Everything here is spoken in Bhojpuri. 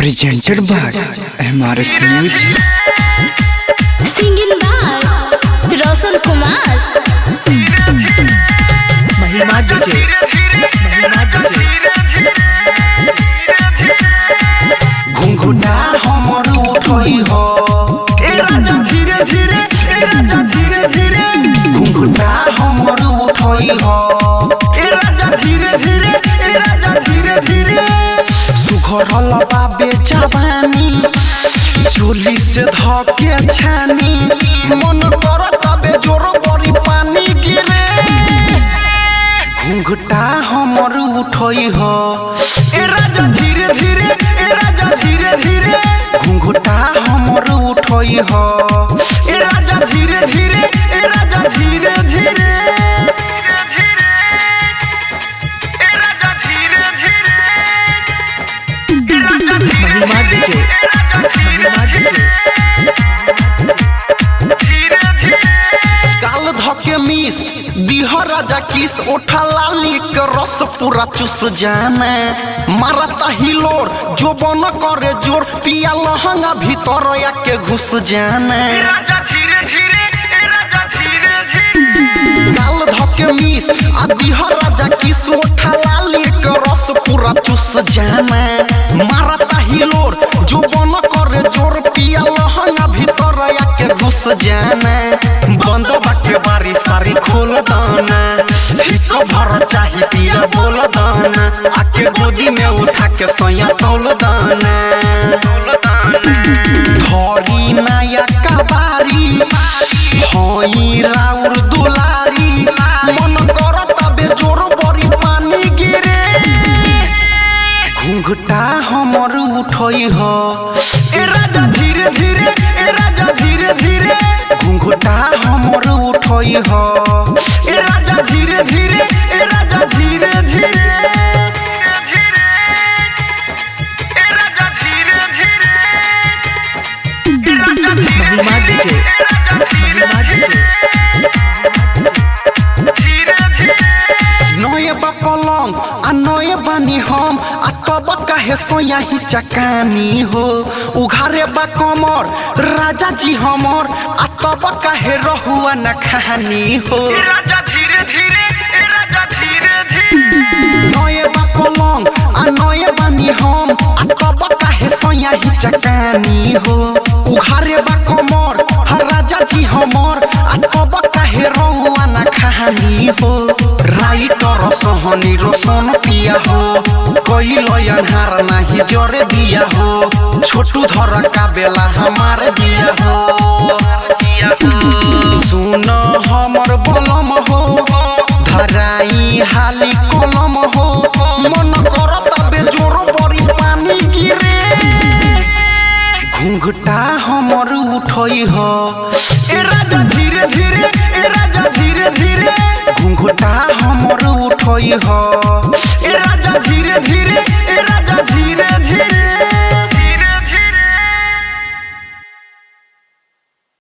presented by MRS Music. Singing by Roshan Kumar. महिमा डीजे घुंघुटा हमर उठई हो ए राजा धीरे धीरे ए राजा धीरे धीरे घुंघुटा हमर उठई हो ए राजा धीरे धीरे ए राजा धीरे धीरे सुघरल बाबे जवानी चोली से धके छानी मन करत बे जोर बड़ी पानी गिरे घुंघटा हमर उठई हो ए राजा धीरे धीरे ए राजा धीरे धीरे घुंघटा हमर उठई हो ए राजा धीरे धीरे ए राजा धीरे धीरे महिमा डीजे काल धके मिस दिह राजा किस उठा लाली के रस पूरा चुस जाने मारता हिलोर जो बन करे जोर पिया लहंगा भीतर आके घुस जाने राजा धीरे धीरे राजा धीरे धीरे काल धके मिस आ दिह राजा किस उठा लाली के रस पूरा चुस जाने मारता हिलोर जो बन करे जोर पिया लहंगा भीतर आके घुस जाने बंद बाके बारी सारी खोल दाना हिको भर चाही पिया बोल दाना आके गोदी में उठा के सैया तौल दाना धरी नया कबारी हई राउर दुलारी मन करत बे जोर बड़ी पानी गिरे घुंघटा हमर उठई हो ए राजा धीरे धीरे ए राजा धीरे धीरे घुंघटा हमर उठई हो ए राजा धीरे धीरे ए राजा धीरे धीरे महिमा डीजे नये पलंग आ नये बानी हम आ तब काहे सोया ही चकानी हो उघारे बा कमर राजा जी हमर आ तब काहे रहुआ न खानी हो राजा धीरे धीरे राजा धीरे धीरे नये पलंग आ नये बानी हम आ तब काहे सोया ही चकानी हो उघारे बा कमर राजा जी हमर आ तब काहे रहुआ न खानी हो राइटर सहनी रोशन पिया हो कोई लयन हार नहीं जोरे दिया हो छोटू धर का बेला हमारे दिया हो सुन हमर बलम हो धराई हाली कलम हो मन करत बे जोर बड़ी पानी गिरे घुंघटा हमर उठई हो ए राजा धीरे धीरे ए राजा धीरे धीरे घुंघटा हमर उठई हो ए राजा धीरे धीरे ए राजा धीरे